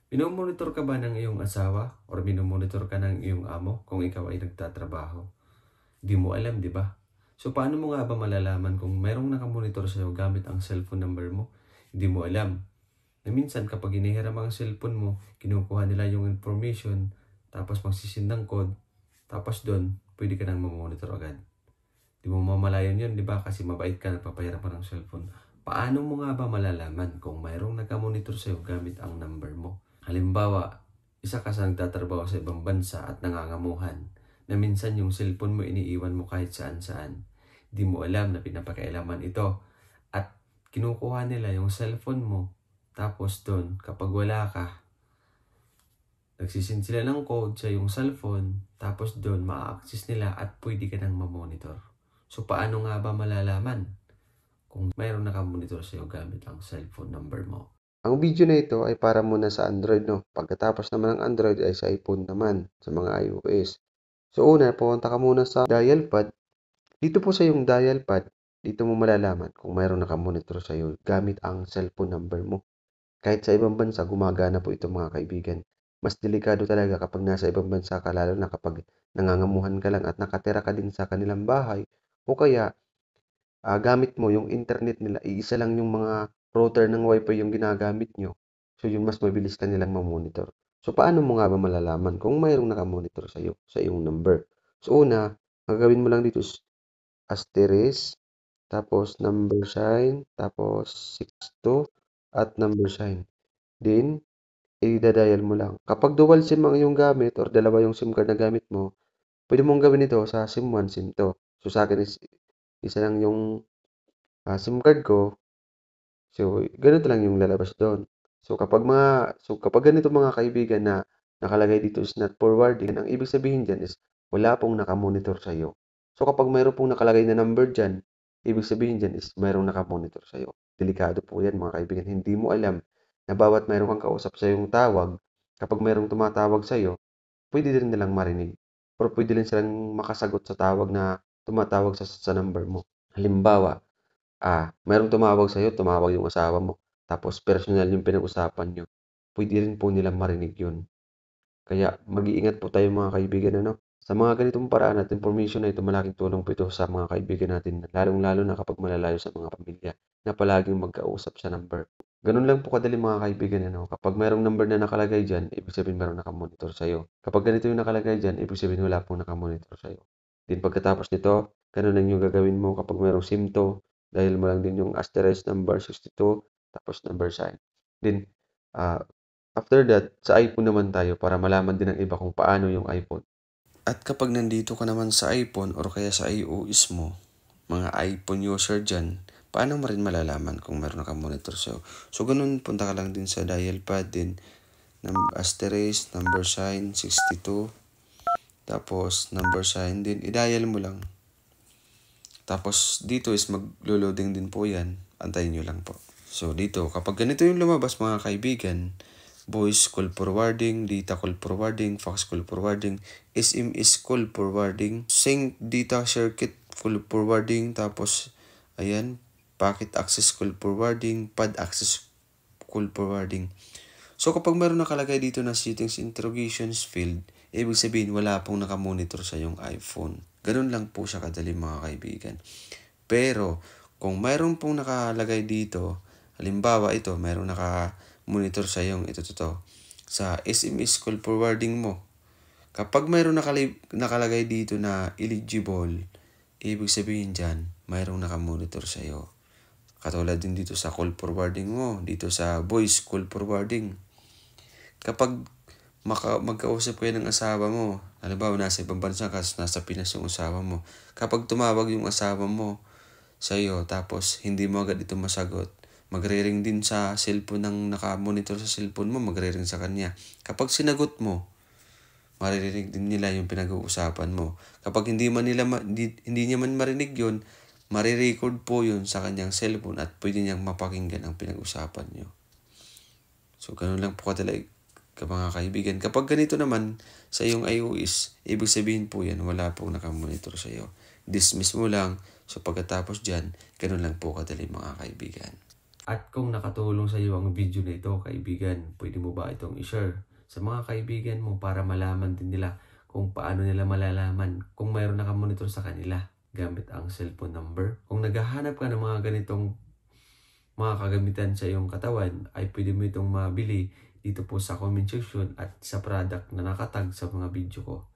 Minomonitor ka ba ng iyong asawa or minomonitor ka ng iyong amo kung ikaw ay nagtatrabaho? Di mo alam, di ba? So, paano mo nga ba malalaman kung mayroong nakamonitor sa'yo gamit ang cellphone number mo? Hindi mo alam. Na minsan kapag inihiram ang cellphone mo, kinukuha nila yung information, tapos magsisin ng code, tapos doon, pwede ka nang mamonitor agad. Di mo mamalayan yun, di ba? Kasi mabait ka, nagpapahiram ka ng cellphone. Paano mo nga ba malalaman kung mayroong nakamonitor sa'yo gamit ang number mo? Halimbawa, isa ka sa nagtatrabaho sa ibang bansa at nangangamuhan na minsan yung cellphone mo iniiwan mo kahit saan-saan. Di mo alam na pinapakailaman ito at kinukuha nila yung cellphone mo. Tapos doon, kapag wala ka, nagsisend sila ng code sa yung cellphone, tapos doon ma-access nila at pwede ka nang ma-monitor. So, paano nga ba malalaman kung mayroong nakamonitor sa'yo gamit ang cellphone number mo? Ang video na ito ay para muna sa Android, no? Pagkatapos naman ng Android ay sa iPhone naman, sa mga iOS. So una, pumunta ka muna sa dial pad. Dito po sa yung dial pad, dito mo malalaman kung mayroong nakamonitor sa iyo gamit ang cellphone number mo. Kahit sa ibang bansa, gumagana po ito mga kaibigan. Mas delikado talaga kapag nasa ibang bansa ka, lalo na kapag nangangamuhan ka lang at nakatira ka din sa kanilang bahay o kaya gamit mo yung internet nila, iisa lang yung mga router ng wifi yung ginagamit nyo. So, yun mas mabilis ka nilang mamonitor. So, paano mo nga ba malalaman kung mayroong nakamonitor sa'yo, sa iyong number? So, una, gagawin mo lang dito is asterisk, tapos number sign, tapos 62, at number sign. Then, i-dial mo lang. Kapag dual SIM ang iyong gamit or dalawa yung SIM card na gamit mo, pwede mong gawin ito sa SIM 1, SIM 2. So, sa akin is isa lang yung SIM card ko. So, ganito lang yung lalabas doon. So kapag ganito mga kaibigan na nakalagay dito is not forwarding, ang ibig sabihin diyan is wala pong nakamonitor sa iyo. So kapag mayroon pong nakalagay na number diyan, ibig sabihin diyan is mayroong nakamonitor sa iyo. Delikado po 'yan mga kaibigan. Hindi mo alam na bawat mayroon kang kausap sa yung tawag, kapag mayroong tumatawag sa iyo, pwede din nilang marinig or pwede din silang makasagot sa tawag na tumatawag sa number mo. Halimbawa, merong tumawag sa'yo, tumawag yung asawa mo, tapos personal yung pinag-usapan niyo, puwede rin po nilang marinig yun. Kaya mag-iingat po tayo mga kaibigan, ano? Sa mga ganitong paraan at information na ito, malaking tulong po ito sa mga kaibigan natin, lalong-lalo na kapag malalayo sa mga pamilya, na palaging magkausap sa number. Ganun lang po kadali mga kaibigan, ano? Kapag mayroong number na nakalagay diyan, ibig sabihin mayroong nakamonitor sa'yo. Kapag ganito yung nakalagay diyan, ibig sabihin wala pong nakamonitor sa'yo. Then pagkatapos nito, ganun lang yung gagawin mo kapag mayroong SIM 2, dahil mo lang din yung asterisk number 62, tapos number sign. Then, ah, after that, sa iPhone naman tayo para malaman din ng iba kung paano yung iPhone. At kapag nandito ka naman sa iPhone or kaya sa iOS mo, mga iPhone user dyan, paano mo rin malalaman kung meron kang monitor sa'yo? So, ganun, punta ka lang din sa dial pad din, asterisk, number sign, 62, tapos number sign din, i-dial mo lang. Tapos, dito is maglo-loading din po yan. Antayin nyo lang po. So, dito, kapag ganito yung lumabas mga kaibigan, voice call forwarding, data call forwarding, fax call forwarding, SMS call forwarding, sync data circuit call forwarding, tapos, ayan, packet access call forwarding, pad access call forwarding. So, kapag meron nakalagay dito na settings interrogations field, ibig sabihin wala pong nakamonitor sa yung iPhone. Ganun lang po siya kadali mga kaibigan. Pero, kung mayroon pong nakalagay dito, halimbawa ito, mayroong naka-monitor sa yung sa SMS call forwarding mo. Kapag mayroong nakalagay dito na eligible, ibig sabihin dyan, mayroong nakamonitor sa iyo. Katulad din dito sa call forwarding mo, dito sa voice call forwarding. Kapag magkausap kayo ng asawa mo, halimbawa nasa ibang bansa ka, nasa Pinas yung asawa mo, kapag tumawag yung asawa mo sa iyo, tapos hindi mo agad ito masagot, magre-ring din sa cellphone ng naka-monitor sa cellphone mo, magre-ring sa kanya. Kapag sinagot mo, maririnig din nila yung pinag-uusapan mo. Kapag hindi niya man marinig yun, marirecord po yun sa kanyang cellphone at pwede niyang mapakinggan ang pinag-usapan niyo. So, ganun lang po kadali mga kaibigan. Kapag ganito naman sa iyong iOS, ibig sabihin po yan, wala pong nakamonitor sa iyo. Dismiss mo lang. So, pagkatapos dyan, ganun lang po kadali mga kaibigan. At kung nakatulong sa iyo ang video na ito, kaibigan, pwede mo ba itong i-share sa mga kaibigan mo para malaman din nila kung paano nila malalaman kung mayroon nakamonitor sa kanila gamit ang cellphone number. Kung naghahanap ka ng mga ganitong mga kagamitan sa iyong katawan, ay pwede mo itong mabili dito po sa comment section at sa product na nakatag sa mga video ko.